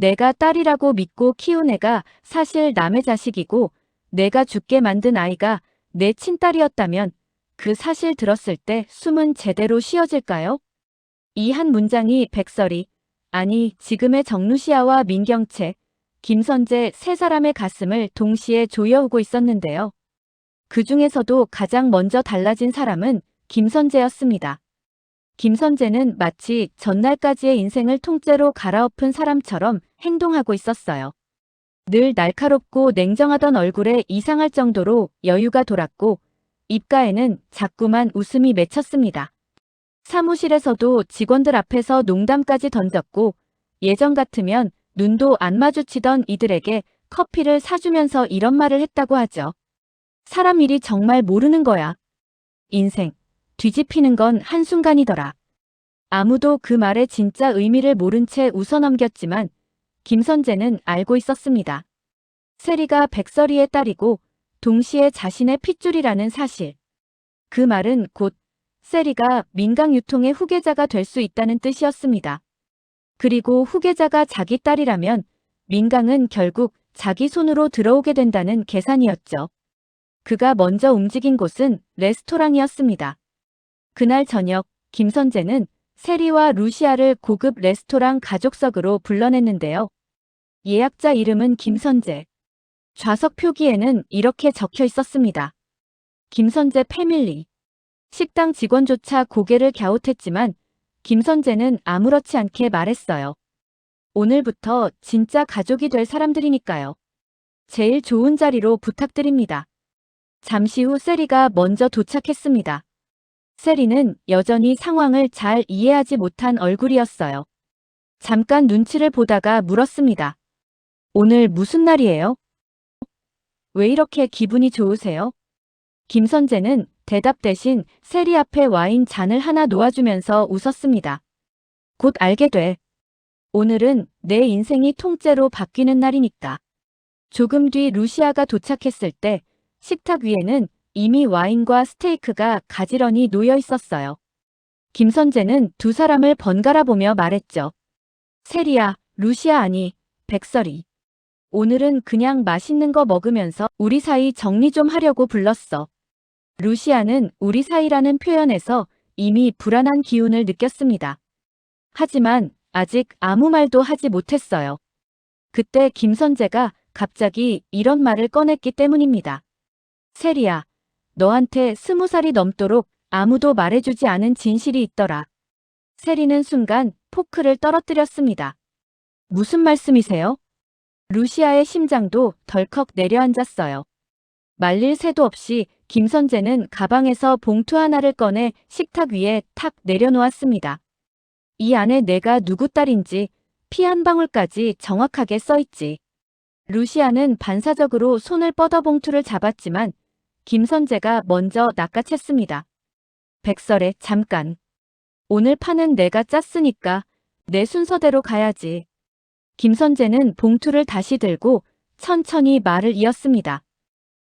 내가 딸이라고 믿고 키운 애가 사실 남의 자식이고 내가 죽게 만든 아이가 내 친딸이었다면 그 사실 들었을 때 숨은 제대로 쉬어질까요? 이 한 문장이 백설이, 아니 지금의 정루시아와 민경채, 김선재 세 사람의 가슴을 동시에 조여오고 있었는데요. 그 중에서도 가장 먼저 달라진 사람은 김선재였습니다. 김선재는 마치 전날까지의 인생을 통째로 갈아엎은 사람처럼 행동하고 있었어요. 늘 날카롭고 냉정하던 얼굴에 이상할 정도로 여유가 돌았고 입가에는 자꾸만 웃음이 맺혔습니다. 사무실에서도 직원들 앞에서 농담까지 던졌고 예전 같으면 눈도 안 마주치던 이들에게 커피를 사주면서 이런 말을 했다고 하죠. 사람 일이 정말 모르는 거야. 인생, 뒤집히는 건 한순간이더라. 아무도 그 말의 진짜 의미를 모른 채 웃어넘겼지만 김선재는 알고 있었습니다. 세리가 백설이의 딸이고 동시에 자신의 핏줄이라는 사실. 그 말은 곧 세리가 민강 유통의 후계자가 될 수 있다는 뜻이었습니다. 그리고 후계자가 자기 딸이라면 민강은 결국 자기 손으로 들어오게 된다는 계산이었죠. 그가 먼저 움직인 곳은 레스토랑이었습니다. 그날 저녁 김선재는 세리와 루시아를 고급 레스토랑 가족석으로 불러냈는데요. 예약자 이름은 김선재. 좌석 표기에는 이렇게 적혀 있었습니다. 김선재 패밀리. 식당 직원조차 고개를 갸웃했지만 김선재는 아무렇지 않게 말했어요. 오늘부터 진짜 가족이 될 사람들이니까요. 제일 좋은 자리로 부탁드립니다. 잠시 후 세리가 먼저 도착했습니다. 세리는 여전히 상황을 잘 이해하지 못한 얼굴이었어요. 잠깐 눈치를 보다가 물었습니다. 오늘 무슨 날이에요? 왜 이렇게 기분이 좋으세요? 김선재는 대답 대신 세리 앞에 와인 잔을 하나 놓아주면서 웃었습니다. 곧 알게 돼. 오늘은 내 인생이 통째로 바뀌는 날이니까. 조금 뒤 루시아가 도착했을 때 식탁 위에는 이미 와인과 스테이크가 가지런히 놓여 있었어요. 김선재는 두 사람을 번갈아 보며 말했죠. 세리야, 루시아 아니, 백설이. 오늘은 그냥 맛있는 거 먹으면서 우리 사이 정리 좀 하려고 불렀어. 루시아는 우리 사이라는 표현에서 이미 불안한 기운을 느꼈습니다. 하지만 아직 아무 말도 하지 못했어요. 그때 김선재가 갑자기 이런 말을 꺼냈기 때문입니다. 세리야, 너한테 20살이 넘도록 아무도 말해주지 않은 진실이 있더라. 세리는 순간 포크를 떨어뜨렸습니다. 무슨 말씀이세요? 루시아의 심장도 덜컥 내려앉았어요. 말릴 새도 없이 김선재는 가방에서 봉투 하나를 꺼내 식탁 위에 탁 내려놓았습니다. 이 안에 내가 누구 딸인지 피 한 방울까지 정확하게 써있지. 루시아는 반사적으로 손을 뻗어 봉투를 잡았지만 김선재가 먼저 낚아챘습니다. 백설에 잠깐. 오늘 판은 내가 짰으니까 내 순서대로 가야지. 김선재는 봉투를 다시 들고 천천히 말을 이었습니다.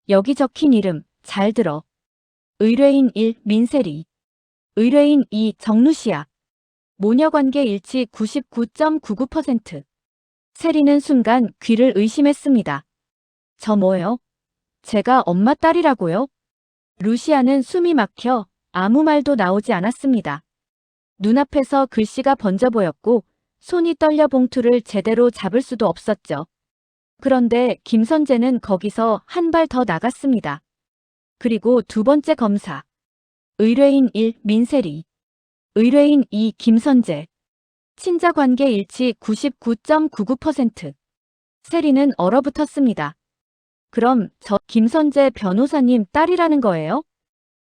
여기 적힌 이름 잘 들어. 의뢰인 1 민세리. 의뢰인 2 정루시아. 모녀관계 일치 99.99%. 세리는 순간 귀를 의심했습니다. 저 뭐요? 제가 엄마 딸이라고요? 루시아는 숨이 막혀 아무 말도 나오지 않았습니다. 눈앞에서 글씨가 번져 보였고 손이 떨려 봉투를 제대로 잡을 수도 없었죠. 그런데 김선재는 거기서 한 발 더 나갔습니다. 그리고 두 번째 검사. 의뢰인 1 민세리. 의뢰인 2 김선재. 친자관계 일치 99.99%. 세리는 얼어붙었습니다. 그럼 저 김선재 변호사님 딸이라는 거예요?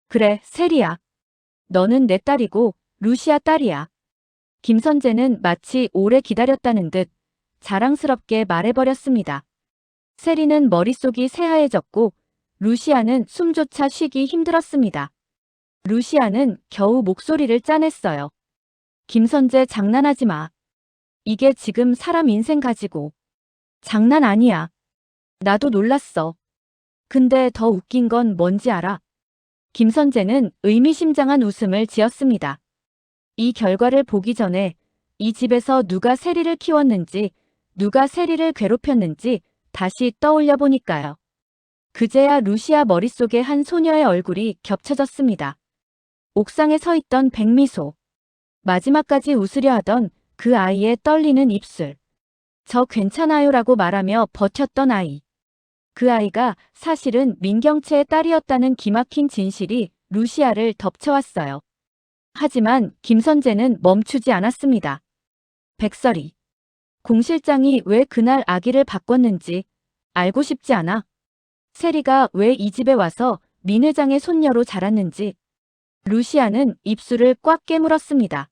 그래, 세리야. 너는 내 딸이고 루시아 딸이야. 김선재는 마치 오래 기다렸다는 듯 자랑스럽게 말해버렸습니다. 세리는 머릿속이 새하얘졌고 루시아는 숨조차 쉬기 힘들었습니다. 루시아는 겨우 목소리를 짜냈어요. 김선재 장난하지 마. 이게 지금 사람 인생 가지고. 장난 아니야. 나도 놀랐어. 근데 더 웃긴 건 뭔지 알아? 김선재는 의미심장한 웃음을 지었습니다. 이 결과를 보기 전에 이 집에서 누가 세리를 키웠는지 누가 세리를 괴롭혔는지 다시 떠올려 보니까요. 그제야 루시아 머릿속에 한 소녀의 얼굴이 겹쳐졌습니다. 옥상에 서 있던 백미소. 마지막까지 웃으려 하던 그 아이의 떨리는 입술. 저 괜찮아요라고 말하며 버텼던 아이. 그 아이가 사실은 민경채의 딸이었다는 기막힌 진실이 루시아를 덮쳐왔어요. 하지만 김선재는 멈추지 않았습니다. 백설이. 공 실장이 왜 그날 아기를 바꿨는지 알고 싶지 않아. 세리가 왜 이 집에 와서 민 회장의 손녀로 자랐는지. 루시아는 입술을 꽉 깨물었습니다.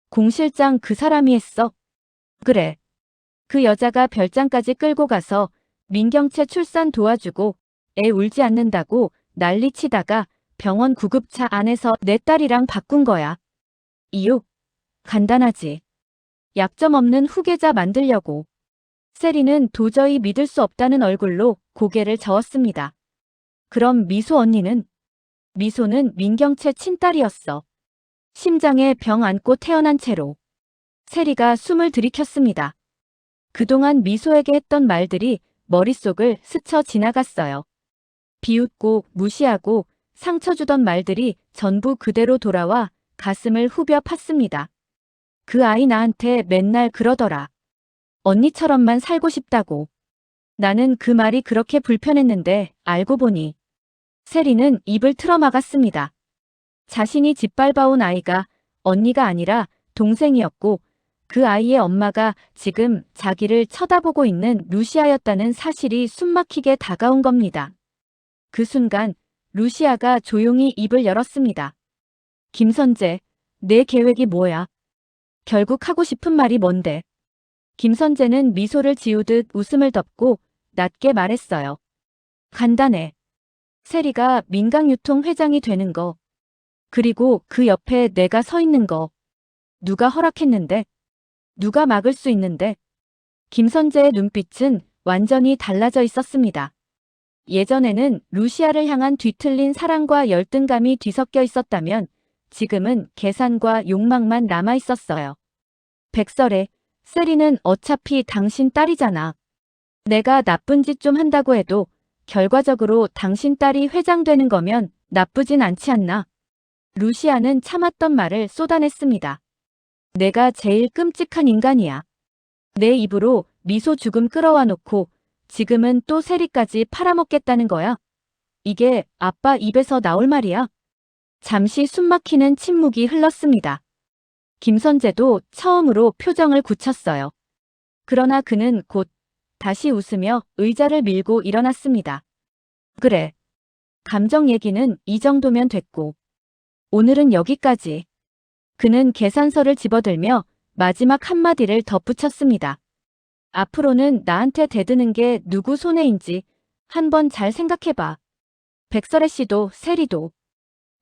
공 실장 그 사람이 했어. 그래. 그 여자가 별장까지 끌고 가서 민경채 출산 도와주고 애 울지 않는다고 난리치다가 병원 구급차 안에서 내 딸이랑 바꾼 거야. 이유? 간단하지. 약점 없는 후계자 만들려고. 세리는 도저히 믿을 수 없다는 얼굴로 고개를 저었습니다. 그럼 미소 언니는? 미소는 민경채 친딸이었어. 심장에 병 안고 태어난 채로. 세리가 숨을 들이켰습니다. 그동안 미소에게 했던 말들이 머릿속을 스쳐 지나갔어요. 비웃고 무시하고 상처 주던 말들이 전부 그대로 돌아와 가슴을 후벼 팠습니다. 그 아이 나한테 맨날 그러더라. 언니처럼만 살고 싶다고. 나는 그 말이 그렇게 불편했는데 알고 보니 세리는 입을 틀어막았습니다. 자신이 짓밟아온 아이가 언니가 아니라 동생이었고 그 아이의 엄마가 지금 자기를 쳐다보고 있는 루시아였다는 사실이 숨막히게 다가온 겁니다. 그 순간 루시아가 조용히 입을 열었습니다. 김선재, 내 계획이 뭐야? 결국 하고 싶은 말이 뭔데? 김선재는 미소를 지우듯 웃음을 덮고 낮게 말했어요. 간단해. 세리가 민강유통 회장이 되는 거. 그리고 그 옆에 내가 서 있는 거. 누가 허락했는데? 누가 막을 수 있는데? 김선재의 눈빛은 완전히 달라져 있었습니다. 예전에는 루시아를 향한 뒤틀린 사랑과 열등감이 뒤섞여 있었다면 지금은 계산과 욕망만 남아 있었어요. 백설에, 세리는 어차피 당신 딸이잖아. 내가 나쁜 짓 좀 한다고 해도 결과적으로 당신 딸이 회장 되는 거면 나쁘진 않지 않나? 루시아는 참았던 말을 쏟아냈습니다. 내가 제일 끔찍한 인간이야. 내 입으로 미소 죽음 끌어와 놓고 지금은 또 세리까지 팔아먹겠다는 거야? 이게 아빠 입에서 나올 말이야? 잠시 숨막히는 침묵이 흘렀습니다. 김선재도 처음으로 표정을 굳혔어요. 그러나 그는 곧 다시 웃으며 의자를 밀고 일어났습니다. 그래. 감정 얘기는 이 정도면 됐고. 오늘은 여기까지. 그는 계산서를 집어들며 마지막 한마디를 덧붙였습니다. 앞으로는 나한테 대드는 게 누구 손해인지 한번 잘 생각해봐. 백설혜 씨도 세리도.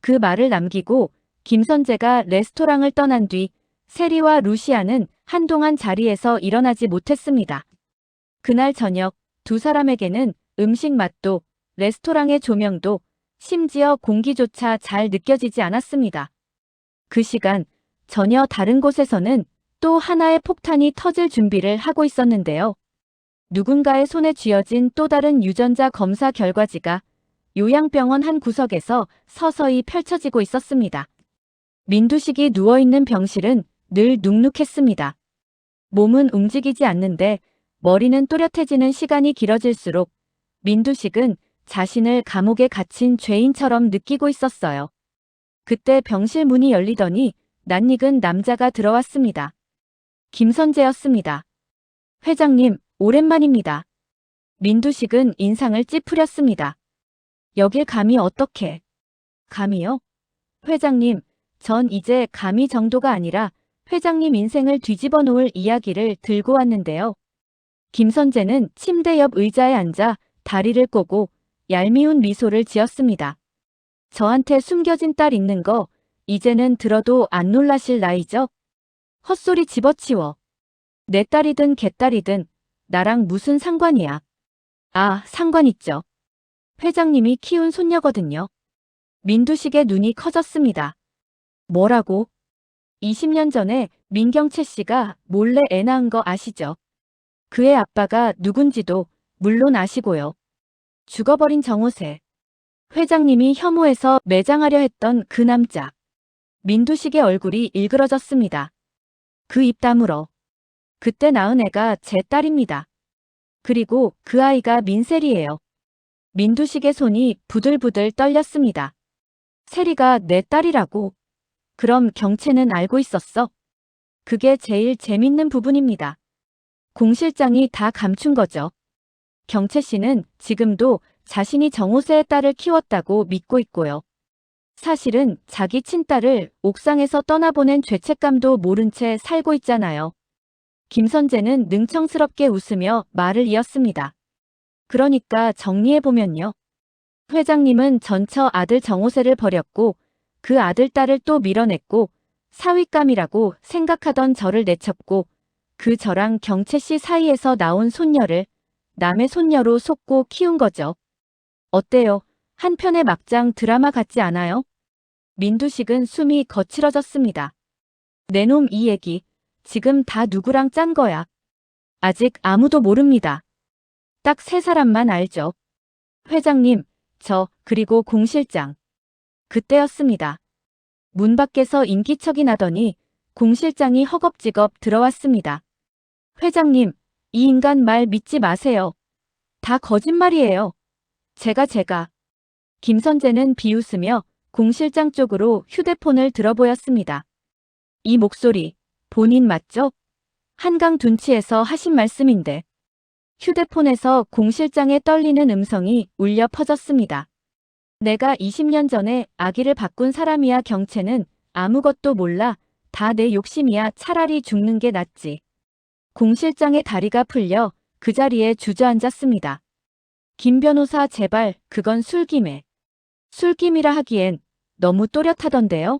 그 말을 남기고 김선재가 레스토랑을 떠난 뒤 세리와 루시아는 한동안 자리에서 일어나지 못했습니다. 그날 저녁 두 사람에게는 음식 맛도 레스토랑의 조명도 심지어 공기조차 잘 느껴지지 않았습니다. 그 시간 전혀 다른 곳에서는 또 하나의 폭탄이 터질 준비를 하고 있었는데요. 누군가의 손에 쥐어진 또 다른 유전자 검사 결과지가 요양병원 한 구석에서 서서히 펼쳐지고 있었습니다. 민두식이 누워있는 병실은 늘 눅눅했습니다. 몸은 움직이지 않는데 머리는 또렷해지는 시간이 길어질수록 민두식은 자신을 감옥에 갇힌 죄인처럼 느끼고 있었어요. 그때 병실 문이 열리더니 낯익은 남자가 들어왔습니다. 김선재였습니다. 회장님, 오랜만입니다. 민두식은 인상을 찌푸렸습니다. 여길 감히 어떻게? 감히요? 회장님, 전 이제 감히 정도가 아니라 회장님 인생을 뒤집어 놓을 이야기를 들고 왔는데요. 김선재는 침대 옆 의자에 앉아 다리를 꼬고 얄미운 미소를 지었습니다. 저한테 숨겨진 딸 있는 거 이제는 들어도 안 놀라실 나이죠? 헛소리 집어치워. 내 딸이든 개딸이든 나랑 무슨 상관이야. 아, 상관 있죠. 회장님이 키운 손녀거든요. 민두식의 눈이 커졌습니다. 뭐라고? 20년 전에 민경채 씨가 몰래 애 낳은 거 아시죠? 그의 아빠가 누군지도 물론 아시고요. 죽어버린 정호세. 회장님이 혐오해서 매장하려 했던 그 남자. 민두식의 얼굴이 일그러졌습니다. 그 입 다물어. 그때 낳은 애가 제 딸입니다. 그리고 그 아이가 민셀이에요. 민두식의 손이 부들부들 떨렸습니다. 세리가 내 딸이라고. 그럼 경채는 알고 있었어? 그게 제일 재밌는 부분입니다. 공 실장이 다 감춘 거죠. 경채 씨는 지금도 자신이 정호세의 딸을 키웠다고 믿고 있고요. 사실은 자기 친딸을 옥상에서 떠나보낸 죄책감도 모른 채 살고 있잖아요. 김선재는 능청스럽게 웃으며 말을 이었습니다. 그러니까 정리해보면요. 회장님은 전처 아들 정호세를 버렸고 그 아들 딸을 또 밀어냈고 사윗감이라고 생각하던 저를 내쳤고 그 저랑 경채 씨 사이에서 나온 손녀를 남의 손녀로 속고 키운 거죠. 어때요? 한편의 막장 드라마 같지 않아요? 민두식은 숨이 거칠어졌습니다. 내놈 이 얘기 지금 다 누구랑 짠 거야? 아직 아무도 모릅니다. 딱 세 사람만 알죠. 회장님, 저, 그리고 공 실장. 그때였습니다. 문 밖에서 인기척이 나더니 공 실장이 허겁지겁 들어왔습니다. 회장님, 이 인간 말 믿지 마세요. 다 거짓말이에요. 제가. 김선재는 비웃으며 공 실장 쪽으로 휴대폰을 들어보였습니다. 이 목소리, 본인 맞죠? 한강 둔치에서 하신 말씀인데. 휴대폰에서 공 실장의 떨리는 음성이 울려 퍼졌습니다. 내가 20년 전에 아기를 바꾼 사람이야. 경채는 아무것도 몰라. 다 내 욕심이야. 차라리 죽는 게 낫지. 공 실장의 다리가 풀려 그 자리에 주저앉았습니다. 김 변호사 제발 그건 술김에. 술김이라 하기엔 너무 또렷하던데요.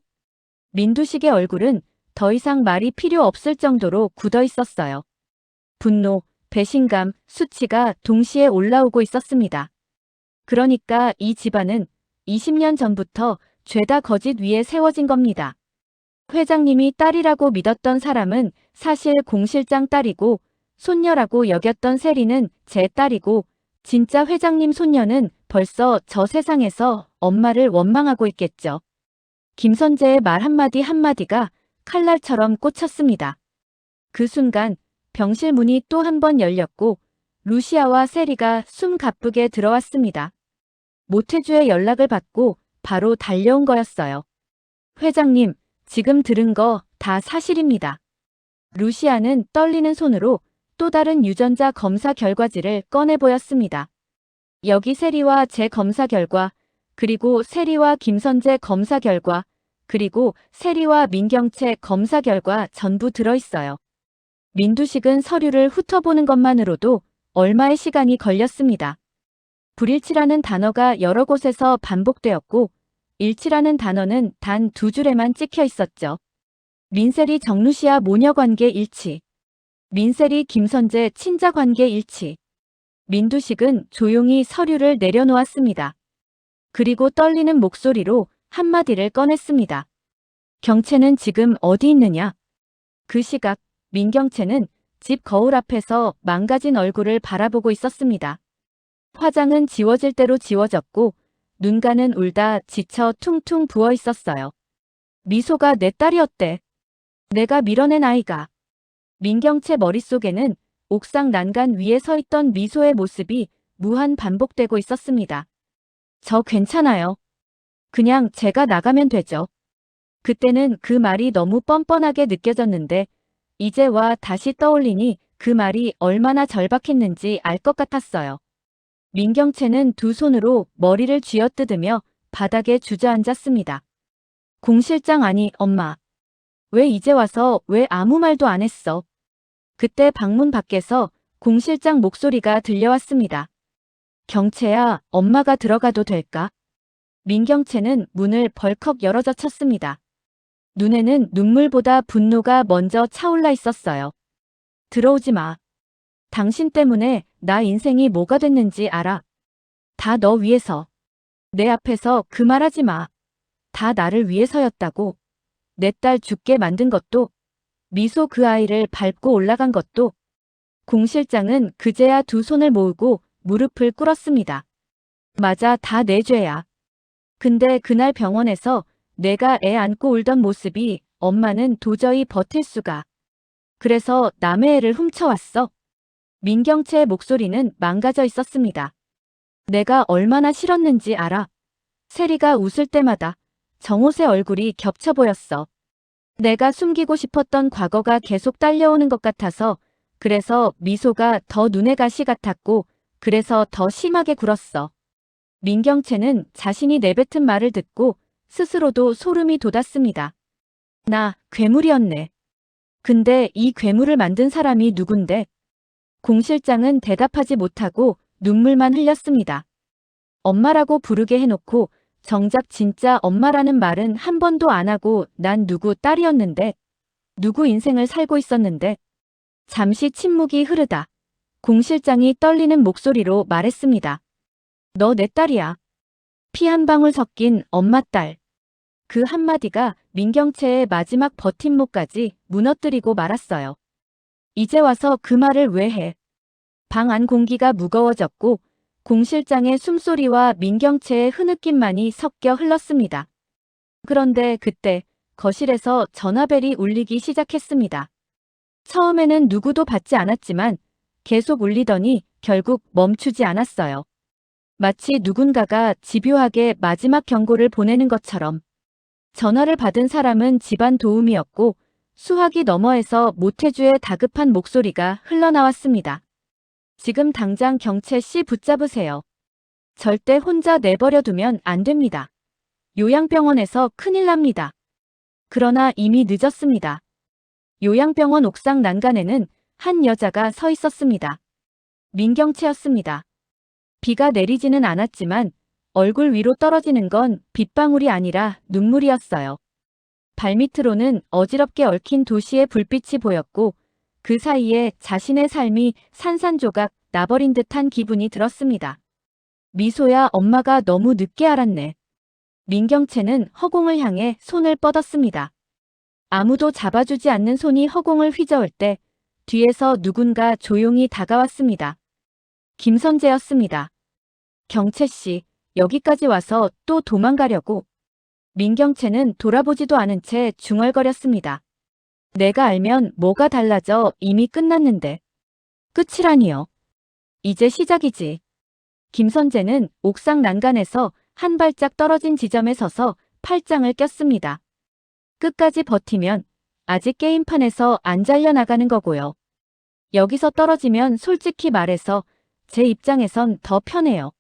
민두식의 얼굴은 더 이상 말이 필요 없을 정도로 굳어 있었어요. 분노, 배신감, 수치가 동시에 올라오고 있었습니다. 그러니까 이 집안은 20년 전부터 죄다 거짓 위에 세워진 겁니다. 회장님이 딸이라고 믿었던 사람은 사실 공 실장 딸이고 손녀라고 여겼던 세리는 제 딸이고 진짜 회장님 손녀는 벌써 저 세상에서 엄마를 원망하고 있겠죠. 김선재의 말 한마디 한마디가 칼날처럼 꽂혔습니다. 그 순간 병실 문이 또 한 번 열렸고 루시아와 세리가 숨 가쁘게 들어왔습니다. 모태주의 연락을 받고 바로 달려온 거였어요. 회장님, 지금 들은 거 다 사실입니다. 루시아는 떨리는 손으로 또 다른 유전자 검사 결과지를 꺼내 보였습니다. 여기 세리와 제 검사 결과, 그리고 세리와 김선재 검사 결과, 그리고 세리와 민경채 검사 결과 전부 들어있어요. 민두식은 서류를 훑어보는 것만으로도 얼마의 시간이 걸렸습니다. 불일치라는 단어가 여러 곳에서 반복되었고 일치라는 단어는 단 2줄에만 찍혀 있었죠. 민셀이 정루시아 모녀관계 일치. 민셀이 김선재 친자관계 일치. 민두식은 조용히 서류를 내려놓았습니다. 그리고 떨리는 목소리로 한마디를 꺼냈습니다. 경채는 지금 어디 있느냐? 그 시각 민경채는 집 거울 앞에서 망가진 얼굴을 바라보고 있었습니다. 화장은 지워질 대로 지워졌고 눈가는 울다 지쳐 퉁퉁 부어 있었어요. 미소가 내 딸이었대. 내가 밀어낸 아이가. 민경채 머릿속에는 옥상 난간 위에 서 있던 미소의 모습이 무한 반복되고 있었습니다. 저 괜찮아요. 그냥 제가 나가면 되죠. 그때는 그 말이 너무 뻔뻔하게 느껴졌는데 이제 와 다시 떠올리니 그 말이 얼마나 절박했는지 알 것 같았어요. 민경채는 두 손으로 머리를 쥐어뜯으며 바닥에 주저앉았습니다. 공 실장 아니 엄마. 왜 이제 와서 왜 아무 말도 안 했어? 그때 방문 밖에서 공 실장 목소리가 들려왔습니다. 경채야, 엄마가 들어가도 될까? 민경채는 문을 벌컥 열어젖혔습니다. 눈에는 눈물보다 분노가 먼저 차올라 있었어요. 들어오지 마. 당신 때문에 나 인생이 뭐가 됐는지 알아. 다 너 위해서. 내 앞에서 그 말하지 마. 다 나를 위해서였다고. 내 딸 죽게 만든 것도, 미소 그 아이를 밟고 올라간 것도, 공 실장은 그제야 두 손을 모으고 무릎을 꿇었습니다. 맞아, 다 내 죄야. 근데 그날 병원에서 내가 애 안고 울던 모습이 엄마는 도저히 버틸 수가. 그래서 남의 애를 훔쳐왔어. 민경채의 목소리는 망가져 있었습니다. 내가 얼마나 싫었는지 알아. 세리가 웃을 때마다 정옷의 얼굴이 겹쳐 보였어. 내가 숨기고 싶었던 과거가 계속 딸려오는 것 같아서, 그래서 미소가 더 눈에 가시 같았고, 그래서 더 심하게 굴었어. 민경채는 자신이 내뱉은 말을 듣고 스스로도 소름이 돋았습니다. 나 괴물이었네. 근데 이 괴물을 만든 사람이 누군데? 공 실장은 대답하지 못하고 눈물만 흘렸습니다. 엄마라고 부르게 해놓고 정작 진짜 엄마라는 말은 한 번도 안 하고 난 누구 딸이었는데, 누구 인생을 살고 있었는데. 잠시 침묵이 흐르다 공 실장이 떨리는 목소리로 말했습니다. 너 내 딸이야. 피 한 방울 섞인 엄마 딸. 그 한마디가 민경채의 마지막 버팀목까지 무너뜨리고 말았어요. 이제 와서 그 말을 왜 해? 방 안 공기가 무거워졌고 공 실장의 숨소리와 민경채의 흐느낌만이 섞여 흘렀습니다. 그런데 그때 거실에서 전화벨이 울리기 시작했습니다. 처음에는 누구도 받지 않았지만 계속 울리더니 결국 멈추지 않았어요. 마치 누군가가 집요하게 마지막 경고를 보내는 것처럼. 전화를 받은 사람은 집안 도우미였고 수화기 너머에서 모태주의 다급한 목소리가 흘러나왔습니다. 지금 당장 경채 씨 붙잡으세요. 절대 혼자 내버려 두면 안 됩니다. 요양병원에서 큰일 납니다. 그러나 이미 늦었습니다. 요양병원 옥상 난간에는 한 여자가 서 있었습니다. 민경채였습니다. 비가 내리지는 않았지만 얼굴 위로 떨어지는 건 빗방울이 아니라 눈물이었어요. 발밑으로는 어지럽게 얽힌 도시의 불빛이 보였고 그 사이에 자신의 삶이 산산조각 나버린 듯한 기분이 들었습니다. 미소야, 엄마가 너무 늦게 알았네. 민경채는 허공을 향해 손을 뻗었습니다. 아무도 잡아주지 않는 손이 허공을 휘저을 때 뒤에서 누군가 조용히 다가왔습니다. 김선재였습니다. 경채 씨, 여기까지 와서 또 도망가려고. 민경채는 돌아보지도 않은 채 중얼거렸습니다. 내가 알면 뭐가 달라져. 이미 끝났는데. 끝이라니요. 이제 시작이지. 김선재는 옥상 난간에서 한 발짝 떨어진 지점에 서서 팔짱을 꼈습니다. 끝까지 버티면 아직 게임판에서 안 잘려나가는 거고요. 여기서 떨어지면 솔직히 말해서 제 입장에선 더 편해요.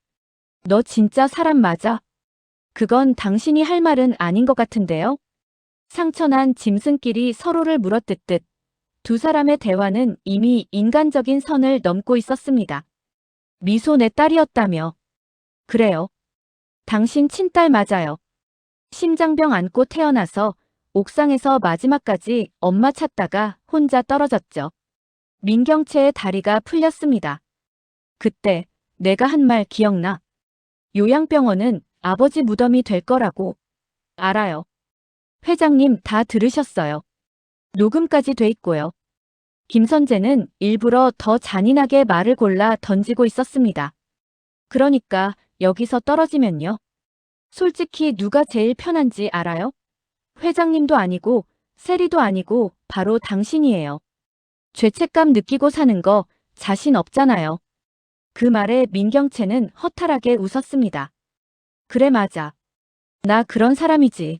너 진짜 사람 맞아? 그건 당신이 할 말은 아닌 것 같은데요? 상처난 짐승끼리 서로를 물어뜯듯 두 사람의 대화는 이미 인간적인 선을 넘고 있었습니다. 미소 내 딸이었다며. 그래요. 당신 친딸 맞아요. 심장병 안고 태어나서 옥상에서 마지막까지 엄마 찾다가 혼자 떨어졌죠. 민경채의 다리가 풀렸습니다. 그때 내가 한 말 기억나? 요양병원은 아버지 무덤이 될 거라고. 알아요. 회장님 다 들으셨어요. 녹음까지 돼 있고요. 김선재는 일부러 더 잔인하게 말을 골라 던지고 있었습니다. 그러니까 여기서 떨어지면요. 솔직히 누가 제일 편한지 알아요? 회장님도 아니고 세리도 아니고 바로 당신이에요. 죄책감 느끼고 사는 거 자신 없잖아요. 그 말에 민경채는 허탈하게 웃었습니다. 그래 맞아. 나 그런 사람이지.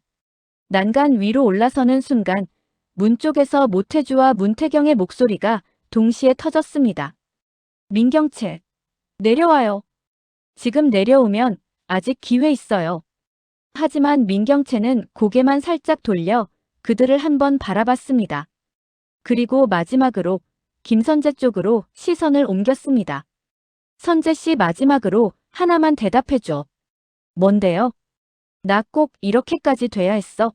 난간 위로 올라서는 순간 문 쪽에서 모태주와 문태경의 목소리가 동시에 터졌습니다. 민경채, 내려와요. 지금 내려오면 아직 기회 있어요. 하지만 민경채는 고개만 살짝 돌려 그들을 한번 바라봤습니다. 그리고 마지막으로 김선재 쪽으로 시선을 옮겼습니다. 선재 씨 마지막으로 하나만 대답해줘. 뭔데요? 나 꼭 이렇게까지 돼야 했어?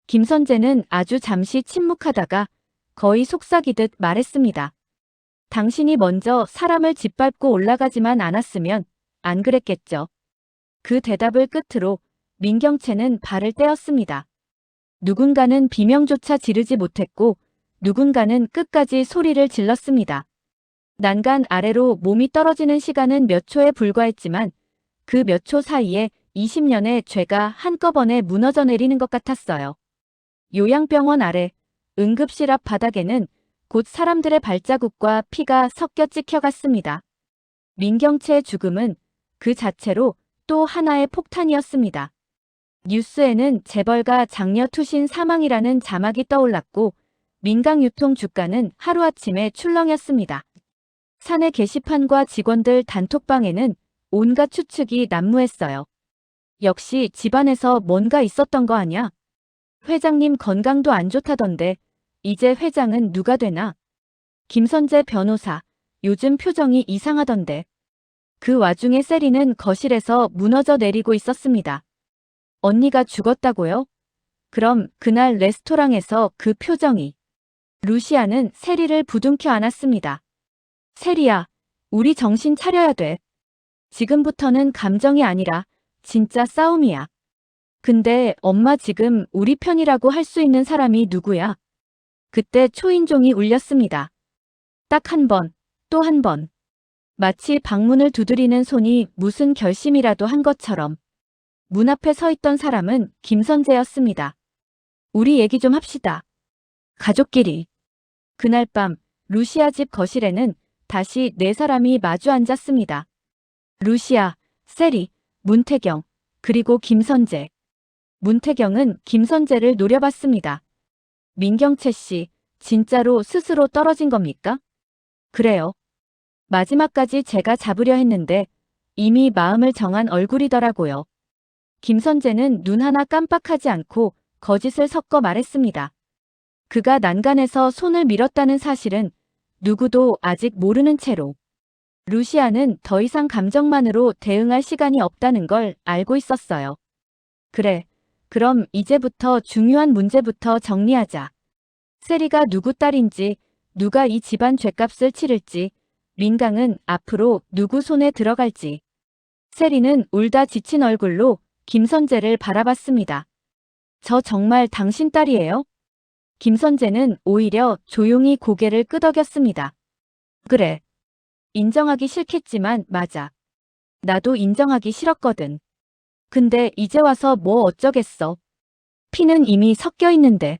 김선재는 아주 잠시 침묵하다가 거의 속삭이듯 말했습니다. 당신이 먼저 사람을 짓밟고 올라가지만 않았으면 안 그랬겠죠. 그 대답을 끝으로 민경채는 발을 떼었습니다. 누군가는 비명조차 지르지 못했고 누군가는 끝까지 소리를 질렀습니다. 난간 아래로 몸이 떨어지는 시간은 몇 초에 불과했지만 그 몇 초 사이에 20년의 죄가 한꺼번에 무너져 내리는 것 같았어요. 요양병원 아래, 응급실 앞 바닥에는 곧 사람들의 발자국과 피가 섞여 찍혀갔습니다. 민경채의 죽음은 그 자체로 또 하나의 폭탄이었습니다. 뉴스에는 재벌가 장녀 투신 사망이라는 자막이 떠올랐고 민강유통 주가는 하루아침에 출렁였습니다. 사내 게시판과 직원들 단톡방에는 온갖 추측이 난무했어요. 역시 집안에서 뭔가 있었던 거 아냐? 회장님 건강도 안 좋다던데 이제 회장은 누가 되나? 김선재 변호사, 요즘 표정이 이상하던데. 그 와중에 세리는 거실에서 무너져 내리고 있었습니다. 언니가 죽었다고요? 그럼 그날 레스토랑에서 그 표정이. 루시아는 세리를 부둥켜 안았습니다. 세리야, 우리 정신 차려야 돼. 지금부터는 감정이 아니라 진짜 싸움이야. 근데 엄마 지금 우리 편이라고 할 수 있는 사람이 누구야? 그때 초인종이 울렸습니다. 딱 한 번, 또 한 번. 마치 방문을 두드리는 손이 무슨 결심이라도 한 것처럼. 문 앞에 서 있던 사람은 김선재였습니다. 우리 얘기 좀 합시다. 가족끼리. 그날 밤 루시아 집 거실에는 다시 네 사람이 마주 앉았습니다. 루시아, 세리, 문태경, 그리고 김선재. 문태경은 김선재를 노려봤습니다. 민경채 씨, 진짜로 스스로 떨어진 겁니까? 그래요. 마지막까지 제가 잡으려 했는데 이미 마음을 정한 얼굴이더라고요. 김선재는 눈 하나 깜빡하지 않고 거짓을 섞어 말했습니다. 그가 난간에서 손을 밀었다는 사실은 누구도 아직 모르는 채로. 루시아는 더 이상 감정만으로 대응할 시간이 없다는 걸 알고 있었어요. 그래, 그럼 이제부터 중요한 문제부터 정리하자. 세리가 누구 딸인지, 누가 이 집안 죗값을 치를지, 민강은 앞으로 누구 손에 들어갈지. 세리는 울다 지친 얼굴로 김선재를 바라봤습니다. 저 정말 당신 딸이에요? 김선재는 오히려 조용히 고개를 끄덕였습니다. 그래. 인정하기 싫겠지만 맞아. 나도 인정하기 싫었거든. 근데 이제 와서 뭐 어쩌겠어. 피는 이미 섞여 있는데.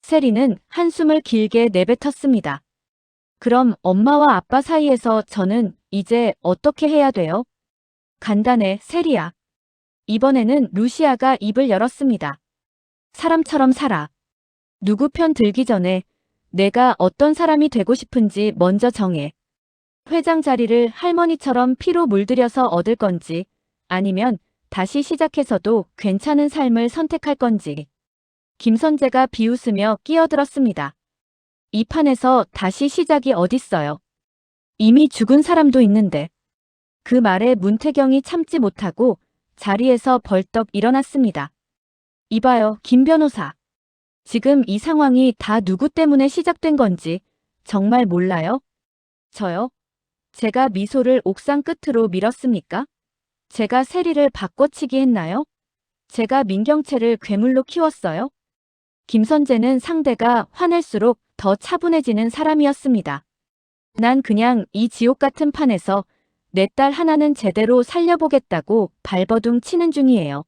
세리는 한숨을 길게 내뱉었습니다. 그럼 엄마와 아빠 사이에서 저는 이제 어떻게 해야 돼요? 간단해, 세리야. 이번에는 루시아가 입을 열었습니다. 사람처럼 살아. 누구 편 들기 전에 내가 어떤 사람이 되고 싶은지 먼저 정해. 회장 자리를 할머니처럼 피로 물들여서 얻을 건지 아니면 다시 시작해서도 괜찮은 삶을 선택할 건지. 김선재가 비웃으며 끼어들었습니다. 이 판에서 다시 시작이 어딨어요. 이미 죽은 사람도 있는데. 그 말에 문태경이 참지 못하고 자리에서 벌떡 일어났습니다. 이봐요, 김 변호사. 지금 이 상황이 다 누구 때문에 시작된 건지 정말 몰라요? 저요? 제가 미소를 옥상 끝으로 밀었습니까? 제가 세리를 바꿔치기 했나요? 제가 민경채를 괴물로 키웠어요? 김선재는 상대가 화낼수록 더 차분해지는 사람이었습니다. 난 그냥 이 지옥 같은 판에서 내 딸 하나는 제대로 살려보겠다고 발버둥 치는 중이에요.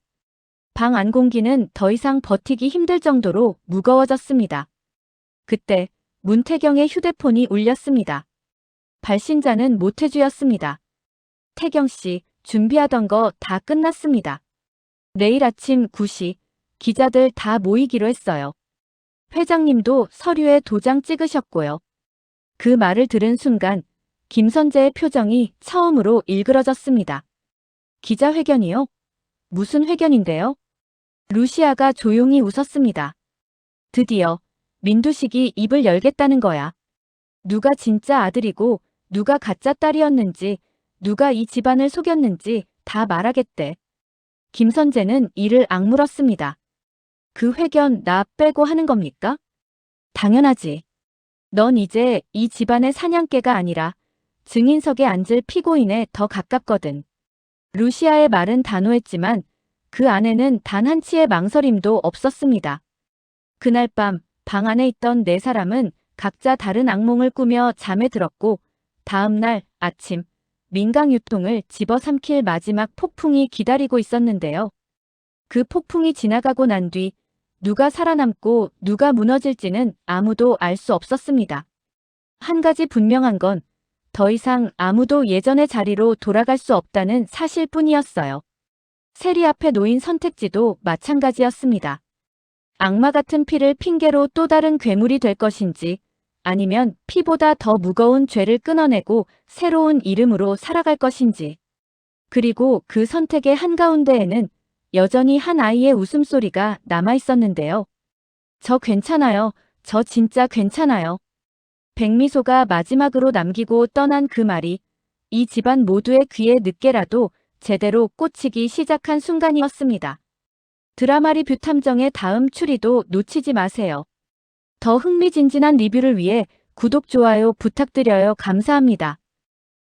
방 안 공기는 더 이상 버티기 힘들 정도로 무거워졌습니다. 그때 문태경의 휴대폰이 울렸습니다. 발신자는 모태주였습니다. 태경 씨, 준비하던 거 다 끝났습니다. 내일 아침 9시 기자들 다 모이기로 했어요. 회장님도 서류에 도장 찍으셨고요. 그 말을 들은 순간 김선재의 표정이 처음으로 일그러졌습니다. 기자회견이요? 무슨 회견인데요? 루시아가 조용히 웃었습니다. 드디어 민두식이 입을 열겠다는 거야. 누가 진짜 아들이고 누가 가짜 딸이었는지, 누가 이 집안을 속였는지 다 말하겠대. 김선재는 이를 악물었습니다. 그 회견 나 빼고 하는 겁니까? 당연하지. 넌 이제 이 집안의 사냥개가 아니라 증인석에 앉을 피고인에 더 가깝거든. 루시아의 말은 단호했지만 그 안에는 단 한치의 망설임도 없었습니다. 그날 밤 방 안에 있던 네 사람은 각자 다른 악몽을 꾸며 잠에 들었고 다음 날 아침, 민강 유통을 집어삼킬 마지막 폭풍이 기다리고 있었는데요. 그 폭풍이 지나가고 난 뒤 누가 살아남고 누가 무너질지는 아무도 알 수 없었습니다. 한 가지 분명한 건 더 이상 아무도 예전의 자리로 돌아갈 수 없다는 사실뿐이었어요. 세리 앞에 놓인 선택지도 마찬가지였습니다. 악마 같은 피를 핑계로 또 다른 괴물이 될 것인지, 아니면 피보다 더 무거운 죄를 끊어내고 새로운 이름으로 살아갈 것인지. 그리고 그 선택의 한가운데에는 여전히 한 아이의 웃음소리가 남아있었는데요. 저 괜찮아요. 저 진짜 괜찮아요. 백미소가 마지막으로 남기고 떠난 그 말이 이 집안 모두의 귀에 늦게라도 제대로 꽂히기 시작한 순간이었습니다. 드라마 리뷰 탐정의 다음 추리도 놓치지 마세요. 더 흥미진진한 리뷰를 위해 구독, 좋아요 부탁드려요. 감사합니다.